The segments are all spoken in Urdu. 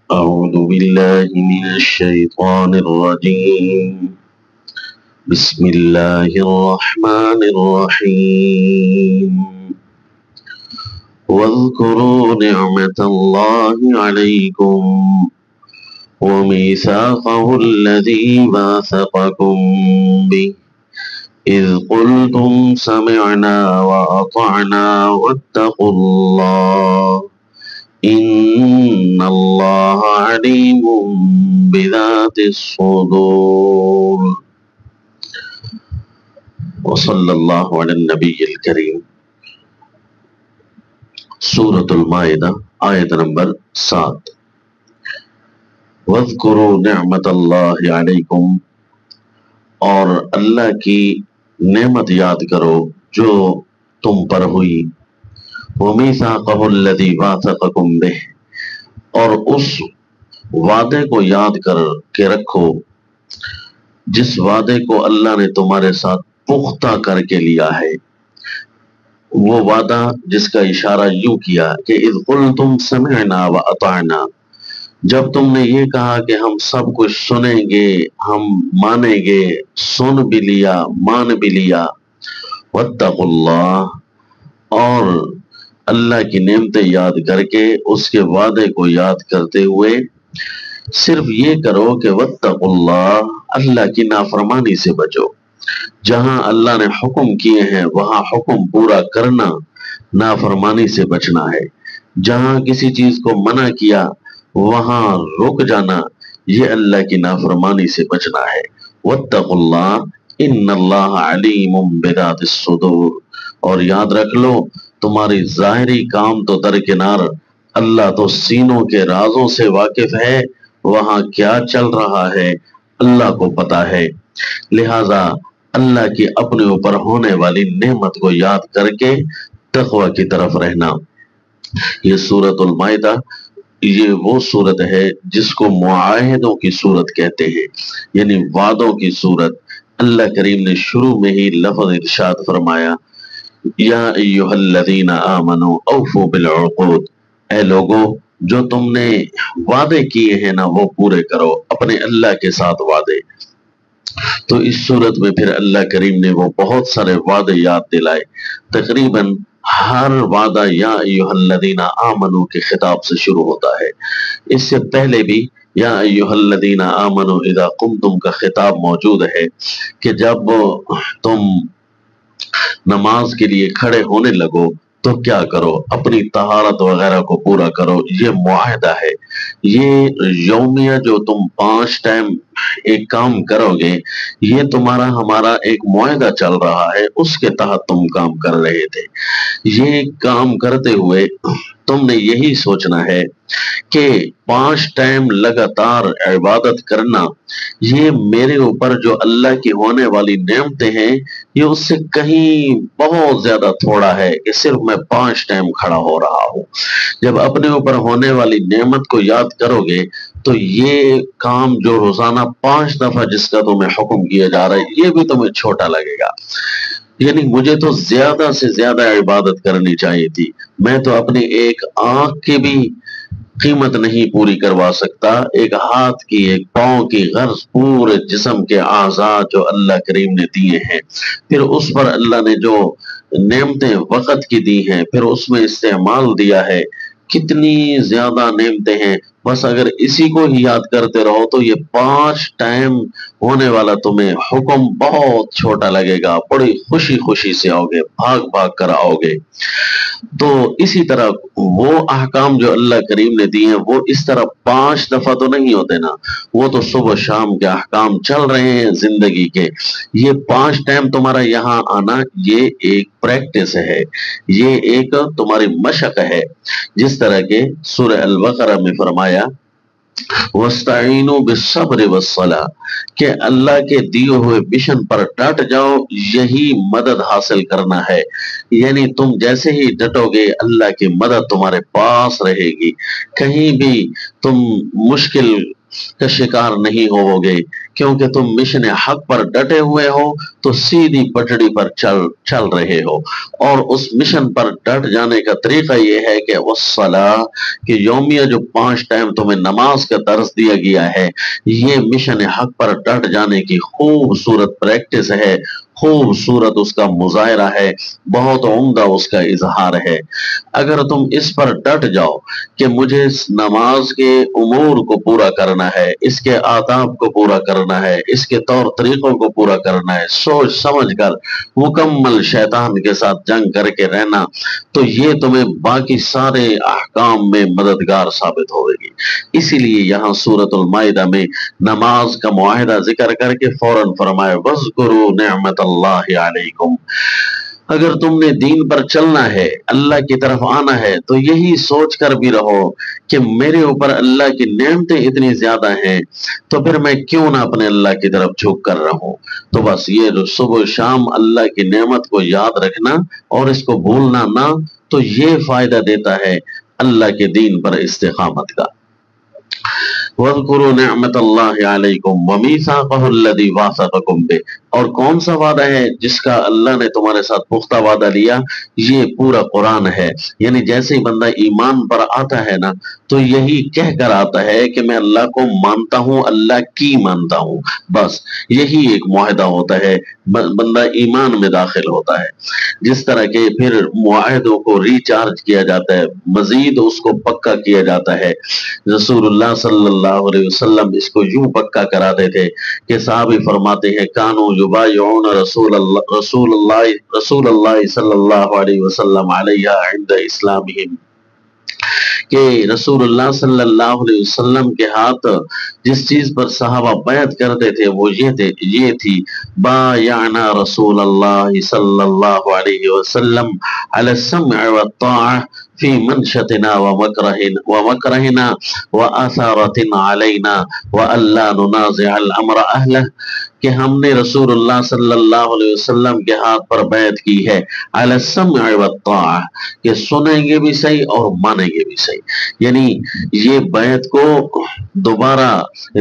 أعوذ بالله من الشيطان الرجيم. بسم الله الرحمن الرحيم. واذكروا نعمة الله عليكم وميثاقه الذي واثقكم به إذ قلتم سمعنا وأطعنا واتقوا الله إن الله عليم بذات الصدور. وصلی اللہ علی النبی الکریم. سورۃ المائدہ آیت نمبر 7. وَاذْكُرُوا نِعْمَةَ اللَّهِ عَلَيْكُمْ، اور اللہ کی نعمت یاد کرو جو تم پر ہوئی. وَمِيثَاقَهُ الَّذِي وَاثَقَكُمْ بِهِ، اور اس وعدے کو یاد کر کے رکھو جس وعدے کو اللہ نے تمہارے ساتھ پختہ کر کے لیا ہے. وہ وعدہ جس کا اشارہ یوں کیا کہ اذ قلتم سمعنا واطعنا، جب تم نے یہ کہا کہ ہم سب کچھ سنیں گے، ہم مانیں گے، سن بھی لیا، مان بھی لیا. واتقوا اللہ، اور اللہ کی نعمتیں یاد کر کے اس کے وعدے کو یاد کرتے ہوئے صرف یہ کرو کہ واتقوا اللہ، اللہ کی نافرمانی سے بچو. جہاں اللہ نے حکم کیے ہیں وہاں حکم پورا کرنا، نافرمانی سے بچنا ہے. جہاں کسی چیز کو منع کیا وہاں رک جانا، یہ اللہ کی نافرمانی سے بچنا ہے. واتقوا اللہ ان اللہ علیم بذات الصدور، اور یاد رکھ لو تمہاری ظاہری کام تو درکنار، اللہ تو سینوں کے رازوں سے واقف ہے. وہاں کیا چل رہا ہے اللہ کو پتا ہے. لہذا اللہ کی اپنے اوپر ہونے والی نعمت کو یاد کر کے تقوی کی طرف رہنا. یہ سورۃ المائدہ یہ وہ سورت ہے جس کو معاہدوں کی سورت کہتے ہیں، یعنی وعدوں کی سورت. اللہ کریم نے شروع میں ہی لفظ ارشاد فرمایا یا ایھا الذین آمنوا اوفوا بالعقود، اے لوگوں جو تم نے وعدے کیے ہیں نا وہ پورے کرو، اپنے اللہ کے ساتھ وعدے. تو اس صورت میں پھر اللہ کریم نے وہ بہت سارے وعدے یاد دلائے. تقریباً ہر وعدہ یا ایھا الذین آمنوا کے خطاب سے شروع ہوتا ہے. اس سے پہلے بھی یا ایھا الذین آمنوا اذا قمتم کا خطاب موجود ہے کہ جب تم نماز کے لیے کھڑے ہونے لگو تو کیا کرو، اپنی طہارت وغیرہ کو پورا کرو. یہ معاہدہ ہے، یہ یومیہ جو تم 5 ٹائم ایک کام کرو گے، یہ تمہارا ہمارا ایک معاہدہ چل رہا ہے، اس کے تحت تم کام کر رہے تھے. یہ کام کرتے ہوئے تم نے یہی سوچنا ہے کہ 5 ٹائم لگاتار عبادت کرنا، یہ میرے اوپر جو اللہ کی ہونے والی نعمتیں ہیں یہ اس سے کہیں بہت زیادہ تھوڑا ہے کہ صرف میں 5 ٹائم کھڑا ہو رہا ہوں. جب اپنے اوپر ہونے والی نعمت کو یاد کرو گے تو یہ کام جو روزانہ 5 دفعہ جس کا تمہیں حکم کیا جا رہا ہے یہ بھی تمہیں چھوٹا لگے گا. یعنی مجھے تو زیادہ سے زیادہ عبادت کرنی چاہیے تھی، میں تو اپنی ایک آنکھ کی بھی قیمت نہیں پوری کروا سکتا، ایک ہاتھ کی، ایک پاؤں کی، غرض پورے جسم کے اعضاء جو اللہ کریم نے دیے ہیں، پھر اس پر اللہ نے جو نعمتیں وقت کی دی ہیں پھر اس میں استعمال دیا ہے. کتنی زیادہ نعمتیں ہیں، بس اگر اسی کو ہی یاد کرتے رہو تو یہ 5 ٹائم ہونے والا تمہیں حکم بہت چھوٹا لگے گا، بڑی خوشی خوشی سے آؤ گے، بھاگ بھاگ کر آؤ گے. تو اسی طرح وہ احکام جو اللہ کریم نے دی ہیں وہ اس طرح 5 دفعہ تو نہیں ہوتے نا، وہ تو صبح شام کے احکام چل رہے ہیں زندگی کے. یہ 5 ٹائم تمہارا یہاں آنا یہ ایک پریکٹس ہے، یہ ایک تمہاری مشق ہے. جس طرح کہ سورہ البقرہ میں فرمایا وَاسْتَعِينُوا بِالصَّبْرِ وَالصَّلَاةِ، کہ اللہ کے دیے ہوئے مشن پر ڈٹ جاؤ، یہی مدد حاصل کرنا ہے. یعنی تم جیسے ہی ڈٹو گے اللہ کی مدد تمہارے پاس رہے گی. کہیں بھی تم مشکل کا شکار نہیں ہووگے، کیونکہ تم مشن حق پر ڈٹے ہوئے ہو تو سیدھی پٹڑی پر چل رہے ہو، اور اس مشن پر ڈٹ جانے کا طریقہ یہ ہے کہ والصلاۃ، کہ یومیہ جو 5 ٹائم تمہیں نماز کا درس دیا گیا ہے، یہ مشن حق پر ڈٹ جانے کی خوبصورت پریکٹس ہے، خوبصورت اس کا مظاہرہ ہے، بہت عمدہ اس کا اظہار ہے۔ اگر تم اس پر ڈٹ جاؤ کہ مجھے اس نماز کے امور کو پورا کرنا ہے، اس کے آداب کو پورا کرنا ہے، اس کے طور طریقوں کو پورا کرنا ہے، سوچ سمجھ کر مکمل شیطان کے ساتھ جنگ کر کے رہنا، تو یہ تمہیں باقی سارے احکام میں مددگار ثابت ہوئے گی۔ اسی لیے یہاں سورۃ المائدہ میں نماز کا معاہدہ ذکر کر کے فوراً فرمایا وَاذْكُرُوا نِعْمَةَ اللَّهِ عَلَيْكُمْ، اگر تم نے دین پر چلنا ہے، اللہ کی طرف آنا ہے، تو یہی سوچ کر بھی رہو کہ میرے اوپر اللہ کی نعمتیں اتنی زیادہ ہیں، تو پھر میں کیوں نہ اپنے اللہ کی طرف جھک کر رہوں۔ تو بس یہ جو صبح شام اللہ کی نعمت کو یاد رکھنا اور اس کو بھولنا نہ، تو یہ فائدہ دیتا ہے اللہ کے دین پر استقامت کا۔ وَاذْكُرُوا نِعْمَةَ اللَّهِ عَلَيْكُمْ وَمِيثَاقَهُ الَّذِي وَاثَقَكُمْ بِهِ، اور کون سا وعدہ ہے جس کا اللہ نے تمہارے ساتھ پختہ وعدہ لیا؟ یہ پورا قرآن ہے۔ یعنی جیسے ہی بندہ ایمان پر آتا ہے نا، تو یہی کہہ کر آتا ہے کہ میں اللہ کو مانتا ہوں، اللہ کی مانتا ہوں، بس یہی ایک معاہدہ ہوتا ہے، بندہ ایمان میں داخل ہوتا ہے۔ جس طرح کہ پھر معاہدوں کو ریچارج کیا جاتا ہے، مزید اس کو پکا کیا جاتا ہے۔ رسول اللہ صلی اللہ علیہ وسلم اس کو یوں پکا کراتے تھے کہ صحابی فرماتے ہیں کانو یبایعون رسول اللہ صلی اللہ علیہ وسلم علیہ عند اسلامہم، کہ رسول اللہ صلی اللہ علیہ وسلم کے ہاتھ جس چیز پر صحابہ بیعت کرتے تھے وہ یہ تھی بایعنا رسول اللہ صلی اللہ علیہ وسلم علی السمع والطاعہ فی منشتنا ومکرہنا وآثارت علینا وَأَلَّا نُنَازِعَ الْأَمْرَ أَهْلَهُ، کہ ہم نے رسول اللہ صلی اللہ علیہ وسلم کے ہاتھ پر بیعت کی ہے علی السمع والطاعہ، کہ سنیں گے بھی صحیح اور مانیں گے بھی صحیح۔ یعنی یہ بیعت کو دوبارہ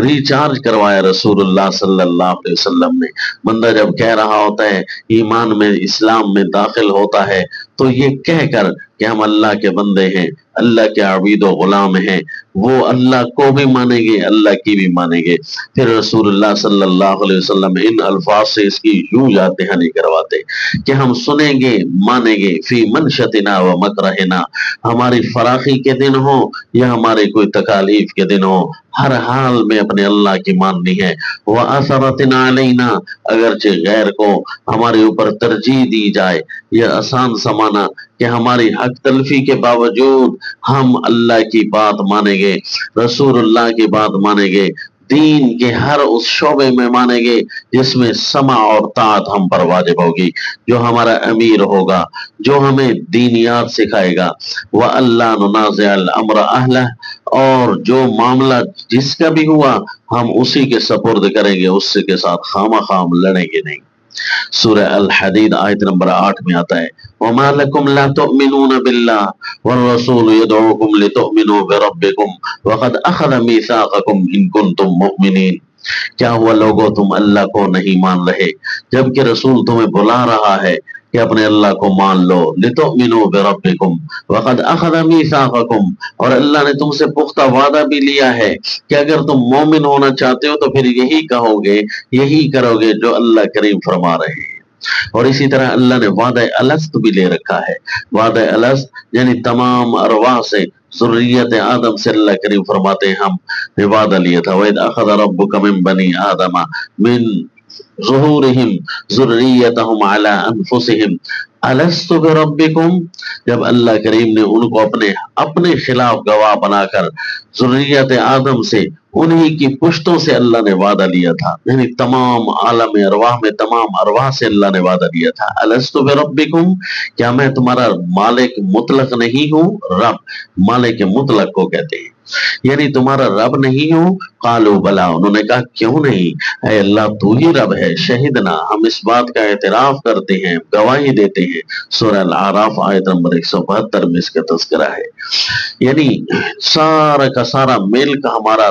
ریچارج کروایا رسول اللہ صلی اللہ علیہ وسلم نے۔ بندہ جب کہہ رہا ہوتا ہے ایمان میں، اسلام میں داخل ہوتا ہے، تو یہ کہہ کر کہ ہم اللہ کے بندے ہیں، اللہ کے عبید و غلام ہیں، وہ اللہ کو بھی مانیں گے، اللہ کی بھی مانیں گے۔ پھر رسول اللہ صلی اللہ علیہ وسلم ان الفاظ سے اس کی یوں یاد دہانی کرواتے کہ ہم سنیں گے، مانیں گے، فی منشتنا و مکرہنا، ہماری فراخی کے دن ہو یا ہمارے کوئی تکالیف کے دن ہو، ہر حال میں اپنے اللہ کی ماننی ہے۔ وَأَثَرَتٍ عَلَيْنَا، اگرچہ غیر کو ہمارے اوپر ترجیح دی جائے، یہ آسان سمانا کہ ہماری حق تلفی کے باوجود ہم اللہ کی بات مانیں گے، رسول اللہ کی بات مانیں گے، دین کے ہر اس شعبے میں مانیں گے جس میں سمع اور طاعت ہم پر واجب ہوگی، جو ہمارا امیر ہوگا، جو ہمیں دینیات سکھائے گا۔ وَأَلَّا نُنَازِعَ الْأَمْرَ أَهْلَهُ، اور جو معاملہ جس کا بھی ہوا ہم اسی کے سپرد کریں گے، اس کے ساتھ خواہ ہم لڑیں گے نہیں۔ سورہ الحدید آیت نمبر 8 میں آتا ہے وَمَا لَكُمْ لَا تُؤْمِنُونَ بِاللَّهِ وَالرَّسُولُ يَدْعُوكُمْ لِتُؤْمِنُوا بِرَبِّكُمْ وَقَدْ أَخَذَ مِيثَاقَكُمْ إِن كُنتُم مُؤْمِنِينَ، کیا ہوا لوگوں تم اللہ کو نہیں مان رہے جبکہ رسول تمہیں بلا رہا ہے کہ اپنے اللہ کو مان لو، لِتُؤْمِنُوا بِرَبِّكُمْ وَقَدْ أَخَذَ مِيثَاقَكُمْ، اور اللہ نے تم سے پختہ وعدہ بھی لیا ہے کہ اگر تم مومن ہونا چاہتے ہو تو پھر یہی کہو گے، یہی کرو گے جو اللہ کریم فرما رہے ہیں۔ اور اسی طرح اللہ نے وعدہ الست بھی لے رکھا ہے۔ وعدہ الست یعنی تمام ارواح سے، ذریت آدم سے اللہ کریم فرماتے ہیں ہم نے وعدہ لیا تھا وَإِذْ أَخَذَ رَبُّكَ مِن بَنِي آدَمَ مِن ظُهُورِهِمْ ذُرِّيَّتَهُمْ عَلَىٰ أَنفُسِهِمْ أَلَسْتُ بِرَبِّكُمْ، جب اللہ کریم نے ان کو اپنے خلاف گواہ بنا کر ذریت آدم سے، انہی کی پشتوں سے اللہ نے وعدہ لیا تھا، یعنی تمام عالم ارواح میں تمام ارواح سے اللہ نے وعدہ لیا تھا أَلَسْتُ بِرَبِّكُمْ، کیا میں تمہارا مالک مطلق نہیں ہوں؟ رب مالک مطلق کو کہتے ہیں، یعنی تمہارا رب نہیں ہوں؟ قالوا بلا، انہوں نے کہا کیوں نہیں، اے اللہ تو ہی رب ہے، شہدنا، ہم اس بات کا اعتراف کرتے ہیں، گواہی دیتے ہیں۔ سورہ الاعراف آیت نمبر 172 میں اس کا تذکرہ ہے۔ یعنی سارا کا سارا ملک ہمارا